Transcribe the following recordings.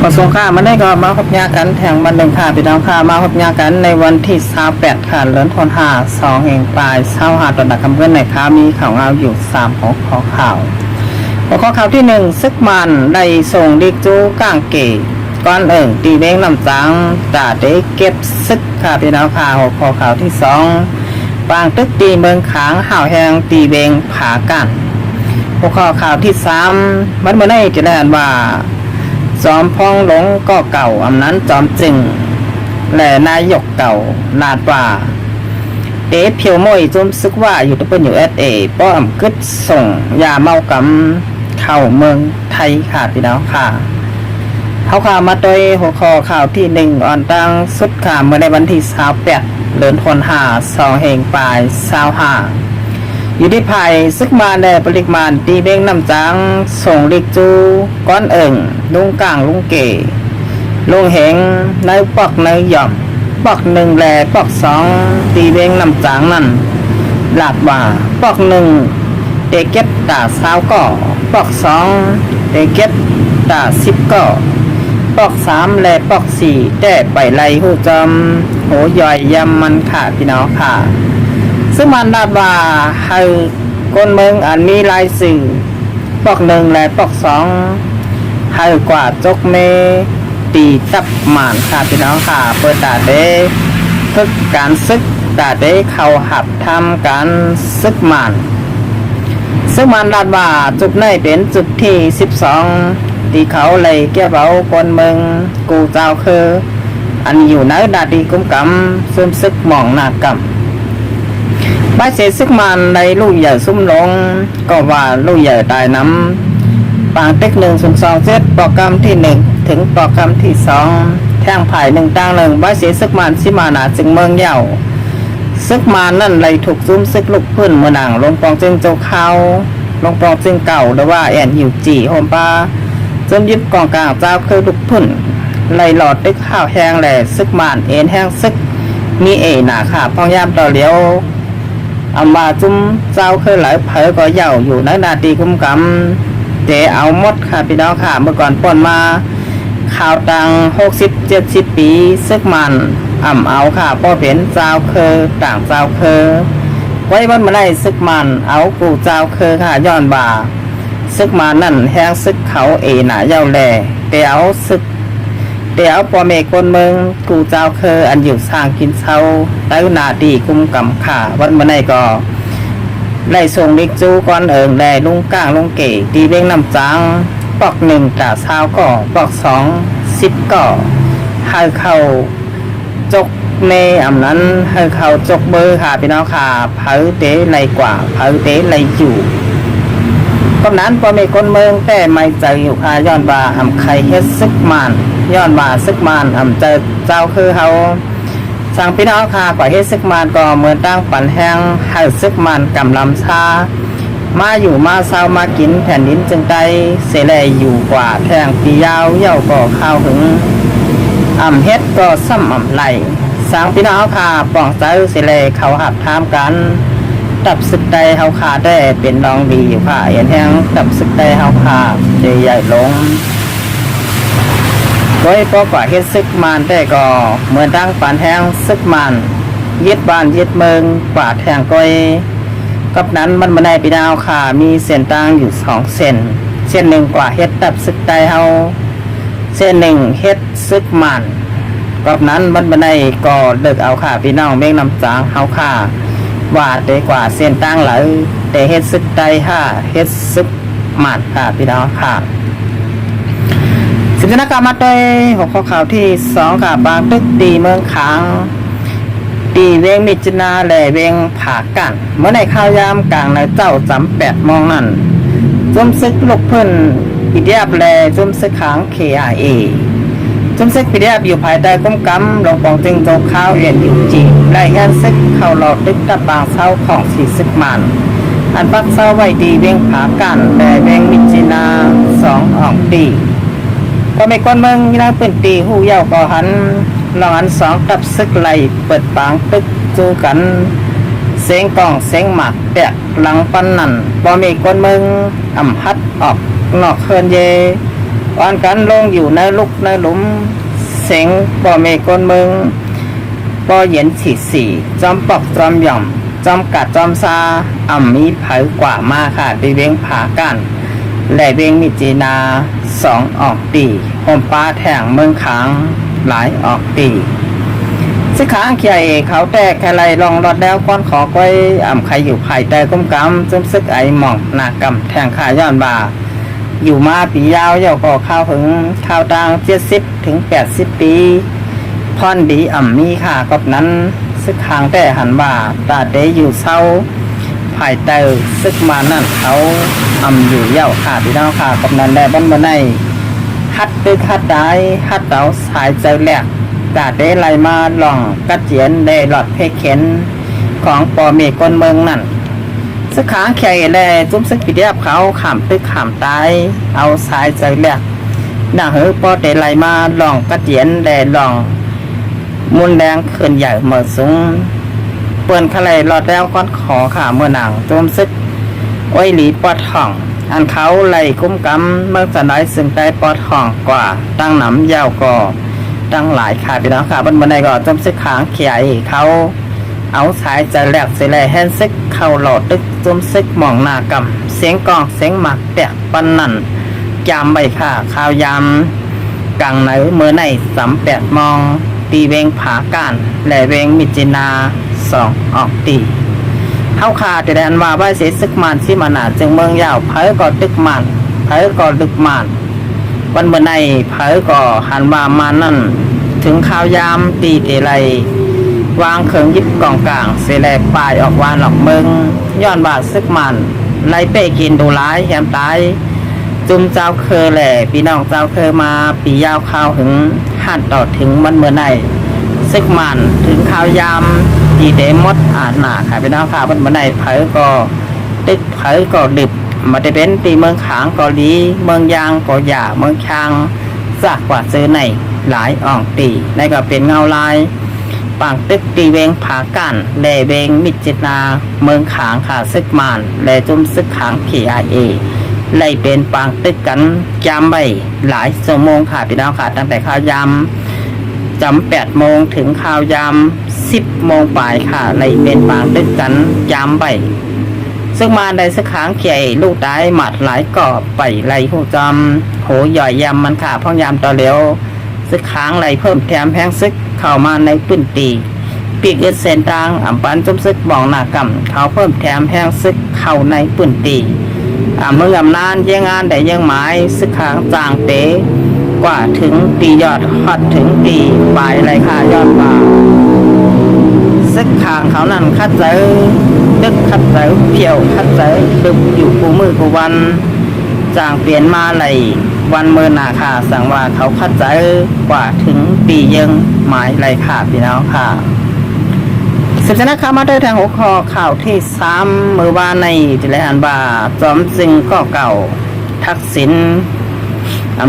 อสงค่ามันได้ก็มาพบญากันแทงบันหนึ่งค่ะพี่น้องค่ะมาพบญากันในวันที่28ค่ะเดือนธันวาคม2แห่งปลาย25ตอนดักคำเพื่อนในค้ามีข่าวเงาอยู่3หัวข้อข่าวที่1ซึกมันได้ส่งดิกจูก้างเก๋ก้อนตีเบ้งลำจังจ่าได้เก็บซึกค่ะพี่น้องค่ะหัวข้อข่าวที่2ปางตึกตีเมืองขางห่าวแหงตีเบ้งผากันหัวข้อข่าวที่3มันเมื่อไหร่จะได้อ่านว่าจอมพองหลงก็เก่าอำนั้นจอมจึงและนายกเก่านาดว่าเอ๋เพียวมวยจุ่มซึกว่าอยู่ตัวเป็นอยู่SAป้อมกึดส่งยาเมากำเข้าเมืองไทยค่ะพี่น้องค่ะเขาข่าวมาโดยหัวข้อข่าวที่1อ่อนตั้งสุดข่าวเมื่อในวันที่28เดือนธันวาคม2แห่งปลาย25อยู่ที่ภายซึกมาในปริมาณตีเบ้งน้ำจังส่งลิกจูก้อนลุงกลางลุงเก๋ลุงเหงในปอกในหย่อมปอก1แลปอก2ตีเบ้งน้ำจังนั่นหลักว่าปอก1เตเก็ตตา20ก่อปอก2เตเก็ตตา10ก่อปอก3แลปอก4แต่ไปไล่หูจอมโหย่อยยำมันขาดพี่น้องค่ะซึ่งมันดาดว่าให้คนเมืองอันมีลายสื่อปอก1และปอก2ให้กว่าจกเมตีตับหมานค่ะพี่น้องค่ะเปิดตาเด้ฝึกการซึกตาเด้เข้าหับทำการซึกหมานซึ่งมันดาดว่าจุดในเป็นจุดที่12ที่เขาเลยแก้เบาคนเมืองกูเจ้าคืออันอยู่ในดาดีกุ้มกำซึมซึกหมองหน้ากำบ้านเสซึกมันในลูกใหญ่ซุ่มลงก็ว่าลูกใหญ่ตายน้ำปางเต็ก102โปรแกรมที่1ถึงโปรแกรมที่2แท่งไผ่1ต่าง1บ้านเสซึกมันสิมานาจึงเมืองเย่าซึกมันนั่นเลยถูกซุ่มซึกลูกพื้นเมืองหนังลงปองจึงโจเขาลงปองจึงเก่าหรือว่าแอนหิวจีโฮมปาจนยึดกองกลางเจ้าคือลูกพื้นเลยหลอดตึกข้าวแห้งแหล่ซึกมันเอ็นแห้งซึกมีหนาค่ะพองยามต่อเลี้ยวเอามาจุ้มเจ้าเคยหลายเผยก็เย่าอยู่ในนาทีคุ้มกำเจเอาหมดค่ะพี่น้องค่ะเมื่อก่อนป่นมาข่าวตัง60-70 ปีซึกมันเอาค่ะพ่อเป็นเจ้าเคยต่างเจ้าเคยไว้วันมาได้ซึกมันเอากูเจ้าเคยค่ะย้อนบ่าซึกมันนั่นแห้งซึกเขาหนาเย่าแหล่เตียวซึกเดี๋ยวพ่อแม่คนเมืองกูเจ้าเคยอันอยู่สร้างกินเช้าใต้นาดีกุมกำขาวันเมื่อไหร่ก็ไล่ส่งลิกจูก้อนแลลุงก้างลุงเก๋ตีเบ้งน้ำจังปอก1ตา20ก่อปอก2 10ก่อให้เข้าจกเมอำนั้นให้เข้าจกเบอร์ค่ะพี่น้องค่ะเผาเตะไรกว่าเผาเตะไรอยู่ก็นั้นพ่อแม่คนเมืองแต่ไม่ใจอยู่ค่ะย้อนว่าใครเฮ็ดซึกมันย้อนว่าซึกมันเจอเจ้าคือเขาสั่งพี่น้องค่ะกว่าเฮ็ดซึกมันก็เหมือนตั้งปั่นแห้งให้ซึกมันกำลำชามาอยู่มาเศร้ามากินแผ่นดินจึงได้เสแลอยู่กว่าแทงปียาวเย่าก็ข้าวถึงเฮ็ดก็ซ้ำไหลสั่งพี่น้องค่ะป้องใจเสแลเขาหับทามกันตับซึกใดเฮาขาได้เป็นน้องดีอยู่ค่ะเห็นแห้งตับซึกใดเฮาขาใหญ่ลงโดยพอกว่าเฮ็ดซึกมันแต่ก็เหมือนตั้งปานแห้งซึกมันยึดบ้านยึดเมืองกว่าแทงก้อยกับนั้นมันมาได้ปีดาวค่ะมีเส้นต่างอยู่2เส้นหนึ่งกว่าเฮ็ดตับซึกใดเฮาเส้นหนึ่งเฮ็ดซึกมันกับนั้นมันมาได้ก็เลิกเอาค่ะพี่น้องเม่งนำจางเฮาค่ะว่าได้กว่าเส้นต่างหลายแต่เฮ็ดซึกใดเฮ็ดซึกมันค่ะพี่น้องค่ะสินธนากรรมมาโดยหัวข้อข่าวที่2ค่ะบางตึกตีเมืองขางตีเวงมิจนาแหล่เวงผากันเมื่อในข้าวยามกลางในเจ้าจำ8 มองนั่นจุ่มซึกลูกเพิ่นปิเดียบแลจุ่มซึกขางKIAจุ่มซึกปิเดียบอยู่ภายใต้ก้มกำลงปองจึงโจข้าวอยู่จีไล่แฮนซึกเข้าหลอดตึกตะบางเศร้าของสีซึกมันอันปักเศร้าไว้ดีเวงผากันแหล่เวงมิจนา2 อ่องตีพอไม่ก้อนเมืองนี่นะเป็นตีหูเย่าก็หันลองอัน2ตับซึกไหลเปิดปางตึกจูกันเสียงกองเสียงหมักแตกหลังปันนั่นพอไม่ก้อนเมืองฮัดออกนอกเคินเย อ่อนกันลงอยู่ในลุกในหลุมเสียงบ่เมกนเมืองบ่เย็นสีจอมปอกจอมหย่อมจอมกัดจอมซามีเผอกว่ามาค่ะดีเวงผากันและเวงมิจีนาสองออกตีหมป้าแทงเมืองขางหลายออกตีสิขาเขียเขาแต่แค่ไรลองรอดแล้วก้อนขอก้อยใครอยู่ไข่แต่ก้มกำจมซึกไอหมองหนากำแทงขาย้อนบ่าอยู่มาปียาวเย่าก็ข้าวถึงข้าวตัง70 ถึง 80 ปีพรดีมีค่ะกับนั้นซึกขางแต่หันบ่าตาเดอยู่เศร้าไผ่เตอซึกมานั่นเขาอยู่เย่าค่ะพี่น้องค่ะกับนั้นได้บ้านบ่ได้ฮัดตึกฮัดได้ฮัดเตาสายใจแหลกตาเดไลมาหล่องกัดเจียนได้หลอดเพเข็นของปอเมกนเมืองนั่นซึกขางแข่แลจุ้มซึกปีเดียบเขาขามตึกขามตายเอาสายใจแหลกหน้าเหือปอเดไลมาหล่องกัดเจียนได้หล่องมุนแดงขึ้นใหญ่เหมือสูงเปิ่นคะไรหลอดแล้วก้อนขอขาเมื่อหนังจุ้มซึกไว้หลีปอดห่องอันเขาไล่คุ้มกำเมื่อจะได้ซึ่งได้ปอดห่องกว่าตั้งหนำยาวก่อตั้งหลายขาพี่น้องค่ะบนบันไดก็จมซึกขางเขียเขาเอาสายจะแหลกเสยแลแฮนซึกเข้าหลอดตึกจมซึกมองหน้ากำเสียงกองเสียงหมักแตกปันนั่นยามใบข่าข้าวยามกลางไหนเมื่อใน38 มองตีเวงผาการและเวงมิจินา2ออกตีเฮาขาแต่แดนว่าเสียซึกมันที่มานาจึงเมืองยาวเผยก็ตึกมันเผยก็ดึกมันวันเมื่อในเผยก็หันว่ามานั่นถึงข้าวยามตีเตไรวางเขิงยิบกองกลางเสแลปลายออกวานหลอกเมืองย้อนบาดซึกมันไล่เป้กินดูร้ายแหมตายจุมเจ้าเคอแหล่พี่น้องเจ้าเคอมาปียาวข้าวถึงหันต่อถึงมันเมื่อในซึกมันถึงข้าวยามตีเดมดหนาค่ะพี่น้องค่ะวันเมื่อในเผยก็ตึกเผยก็ดึบมาได้เป็นตีเมืองขางก็ดีเมืองยางก็หย่าเมืองชางซากกว่าซื้อในหลายอ่องตีในก็เป็นเงาลายปางตึกตีเวงผากันแลเวงมิจินาเมืองขางขาซึกมานแลจุ่มซึกขางPIAไล่เป็นปางตึกกันยามใบหลายชั่วโมงค่ะพี่น้องค่ะตั้งแต่ข้าวยามจำ8 โมงถึงข้าวยาม10 โมงปลายค่ะไล่เป็นปางตึกกันยามใบซึ่งมาได้สักครั้งเขียลูกได้หมัดหลายกอบไปไล่หูจำโหย่อยยำมันขาพ่องยำต่อเร็วสักครั้งไล่เพิ่มแถมแพงซึกเข้ามาในปืนตีปีกเส้นทางปันจมซึกบองหน้ากำเขาเพิ่มแถมแพงซึกเข้าในปืนตีเมื่อนานยังงานได้ยังหมายสักครั้งจางเตะกว่าถึงตียอดฮอดถึงตีปลายไรค่ายอดป่าซึกขางเขานั่นคัดเจอดึกคัดเจอเพียวคัดเจอดึกอยู่กูมือกูวันจางเปลี่ยนมาไหลวันเมื่อนาค่ะสั่งว่าเขาคัดเจอกว่าถึงปียังหมายไรค่ะพี่น้องค่ะสิบชนะคะมาด้วยทางหัวข้อข่าวที่3เมื่อวานในที่ไรอันบาจอมจึงก็เก่าทักษิณ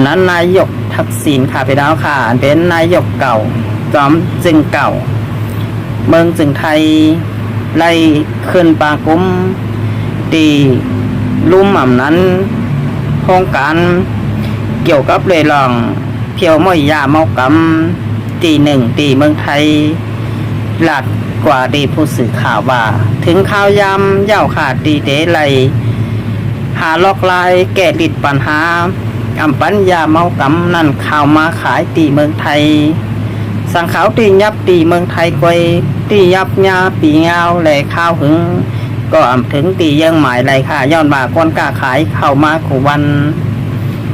นั้นนายกทักษิณค่ะพี่น้องค่ะเป็นนายกเก่าจอมจึงเก่าเมืองจึงไทยไล่ขึ้นปากุ้มตีลุ่มนั้นโครงการเกี่ยวกับเลยลองเพียวม้อยยาเมากำตี1ตีเมืองไทยหลัดกว่าดีผู้สื่อข่าวว่าถึงข้าวยำเย่าขาดตีเดไลหาลอกลายแก้ลิดปัญหาปัญญาเมากำนั่นข่าวมาขายตีเมืองไทยสังขาวตียับตีเมืองไทยกวยตียับยาปีเงาแหล่ข้าวหึงก็ถึงตียังหมายไรค่ะย้อนบาคนกล้าขายเข้ามาขู่วัน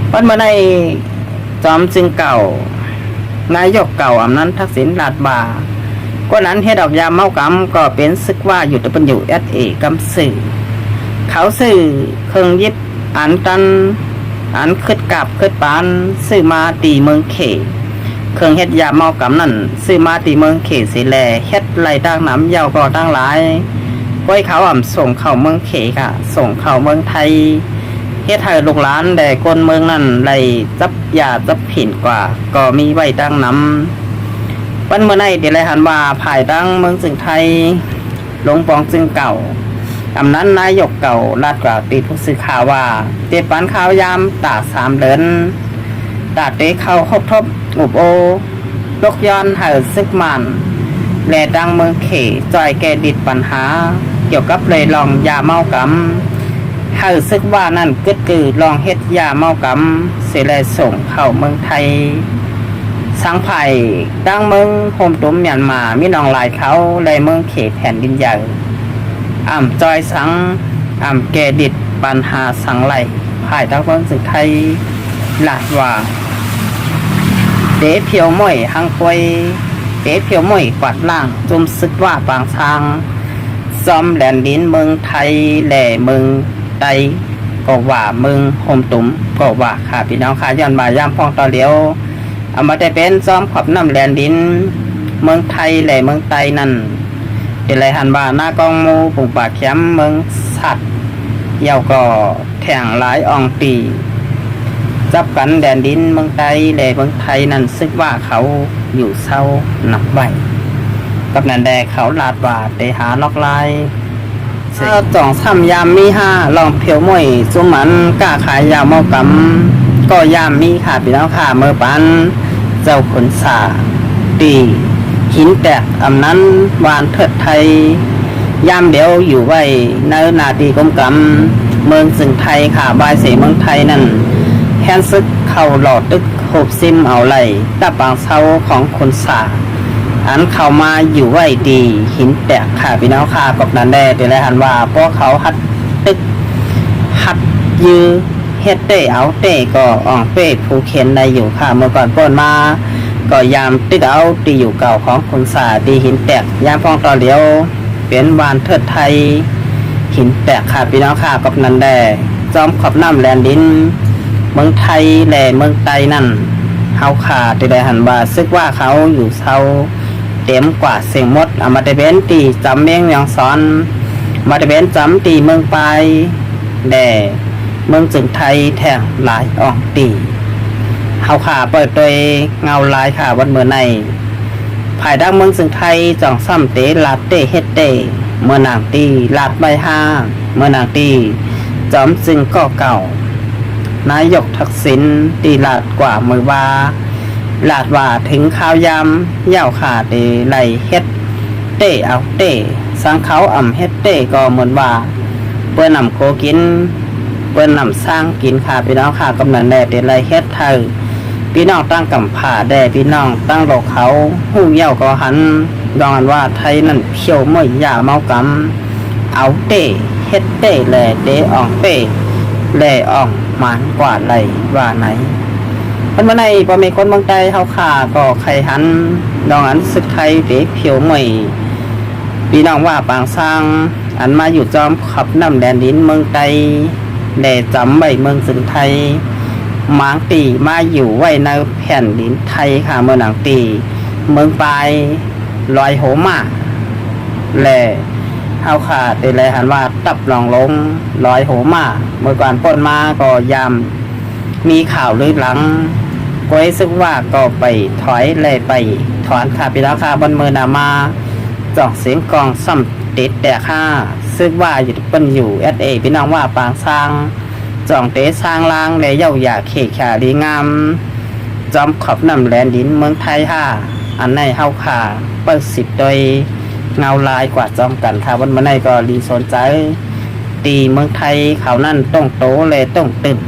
เมื่อในจอมจึงเก่านายกเก่านั้นทักษิณลาดบาก็นั้นเฮ็ดดอกยาเมากำก็เป็นซึกว่าอยู่แต่เป็นอยู่SAกำสื่อเขาสื่อเครื่องยิบอันตันอันขึ้นกับขึ้นปานซื้อมาตีเมืองเขเครื่องเฮ็ดยาเมากำนั่นซื้อมาตีเมืองเขสิแลเฮ็ดไหลดังน้ำยาวก็ตั้งหลายก้อยเขาส่งเข้าเมืองเขค่ะส่งเข้าเมืองไทยเฮ็ดให้ลูกหลานแต่คนเมืองนั่นไหลจับยาจับผินกว่าก็มีไว้ดังน้ำวันเมื่อไหร่เดี๋ยวไรหันว่าภายดังเมืองจึงไทยหลวงปองจึงเก่านั้นนายกเก่าลาดกว่าตีผู้สื่อข่าวว่าเจ็บปันข้าวยามตา3 เดือน ตาเตเข้าครบทบอุบโอลกย้อนหาซึกมันแลดังเมืองเขจอยแกดิดปัญหาเกี่ยวกับเลยลองยาเมากำหาซึกว่านั่นกึดกือลองเฮ็ดยาเมากำเสแลส่งเข้าเมืองไทยสังไผ่ดังเมืองโฮมตุ้มเมียนมามีน้องหลายเขาเลยเมืองเขแผ่นดินใหญ่จอยสังแกดิดปัญหาสังไหลภายทั้งเมืองสึกไทยหลาดว่าเต๋เพียวม่อยหังปวยเต๋เพียวม่อยกวาดล่างจุมซึกว่าปางทางซ้อมแหลนดินเมืองไทยแหล่เมืองไตก็ว่าเมืองโฮมตุ้มก็ว่าค่ะพี่น้องค่ะย้อนมาย่ามพองต่อเลี้ยวเอามาได้เป็นซ้อมขอบน้ำแหลนดินเมืองไทยแหล่เมืองไตนั่นเดี๋ยวไรหันว่าหน้ากองมูปุ่งปากแคมเมืองสัตว์เยาก็แข่งหลายอ่องตีจับกันแดนดินเมืองไทยแหล่เมืองไทยนั่นซึกว่าเขาอยู่เศร้าหนักใบกับนันแดเขาลาดว่าเตหาล็อกลายจ่องซ้ำยามมีห้าลองเพียวมวยสุมันกล้าขายยาวเมากำก็ยามมีค่ะพี่น้องค่ะเมื่อปันเจ้าขนสาตีหินแตกนั้นวานเถิดไทยยามเดียวอยู่ไว้ในนาตีกลมกำเมืองสึงไทยค่ะบายเสเมืองไทยนั่นแฮนซึกเข้าหลอดตึกโขบซิมเอาไหลตาปางเศร้าของคนสาอันเข้ามาอยู่ไว้ดีหินแตกค่ะพี่น้องค่ะกบนันแดแต่ละหันว่าพวกเขาหัดตึกหัดยือเฮ็ดเต้เอาเต้ก็อ่องเป้ผู้เขียนในอยู่ค่ะเมื่อก่อนป้นมาก็ยามตึกเอาตีอยู่เก่าของคนสาดีหินแตกยามพองต่อเลี้ยวเป็นวานเทิดไทยหินแตกค่ะพี่น้องค่ะกบนันแดจอมขอบน้ำแลนดินเมืองไทยแหล่เมืองไตนั่นเฮาขาดได้หันว่าซึกว่าเขาอยู่เศร้าเต็มกว่าเสียงมดเอามาได้เบนตีจำเมียงยังสอนมาได้เบนจำตีเมืองปลายแด่เมืองจึงไทยแท่งหลายอ่องตีเฮาขาเปิดโดยเงาลายขาวันเมื่อในภายดังเมืองจึงไทยจ่องซ้ำเตลาดเตเฮ็ดเตเมื่อนางตีลาดใบห้าเมื่อนางตีจอมจึงก็เก่านายกทักษิณตีลาดกว่ามือว่าลาดว่าถึงข้าวยำเย่าขาเตไหลเฮ็ดเต้เอาเต้สังเขาเฮ็ดเต้ก็เหมือนว่าเปิ้นนำโคกินเปิ้นนำสร้างกินค่ะพี่น้องค่ะกำลังแดดเตไหลเฮ็ดไทยพี่น้องตั้งกำผ่าแดพี่น้องตั้งโลกเขาหู้เย่าก็หันดองกันว่าไทยนั่นเพียวไม่ยาเมากำเอาเต้เฮ็ดเต้แหล่เต้อ่องเต้แหล่อ่องหมานกว่าไหลว่าไหนคนมาในพอมีคนบางใจเฮาขาก็ไข่หันดองอันสึกไทยเต๋เพียวใหม่พี่น้องว่าปางสร้างอันมาอยู่จอมขับน้ำแดนดินเมืองไตแหล่จำใบเมืองสึงไทยหมางตีมาอยู่ไว้ในแผ่นดินไทยค่ะเมืองหนังตีเมืองปลายลอยโหมาแหล่เฮาขาเต๋เลยหันว่าตับลองลงลอยโหมาเมื่อก่อนป้นมาก็ยามมีข่าวลือหลังก็ให้ซึ่งว่าก็ไปถอยเลยไปถอนค่ะพี่น้องค่ะบนมือนามาจ่องเสียงกองซ้ำติดแต่ค่าซึ่งว่าอยู่เปิ้นอยู่SAพี่น้องว่าปางสร้างจ่องเตะสร้างล่างเลยเย้าอยากเขกขาดีงามจอมขอบน้ำแลนดินเมืองไทยอันในเฮาขาเปิด10โดยเงาลายกว่าจอมกันค่ะบนมือในก็รีสนใจตีเมืองไทยเขานั่นต้องโตเลยต้องตื่น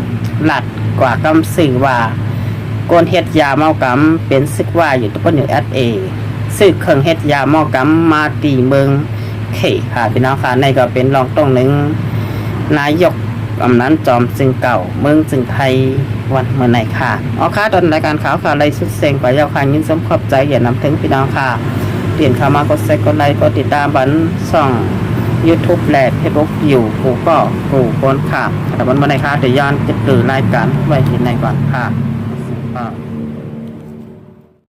หลัดกว่ากำสื่อว่าโกนเฮ็ดยาเมากำเป็นซึกว่าอยู่ตัวอยู่SAซึกเครื่องเฮ็ดยาเมากำมาตีเมืองเขค่ะพี่น้องค่ะในก็เป็นรองตรงหนึ่งนายกนั้นจอมจึงเก่าเมืองจึงไทยวันเมื่อไหร่ค่ะค่ะตอนรายการข่าวอะไรสุดเซ็งกว่าเยาวค่ะยินสมขอบใจอย่านำถึงพี่น้องค่ะเปลี่ยนเข้ามากดแชร์กดไลค์กดติดตามบันช่อง YouTube และ Facebook อยู่กูก็กูคนค่ะแต่วันเมื่อไหร่ค่ะเดี๋ยวย้อนจะตื่นรายการไว้ที่ไหนก่อนค่ะ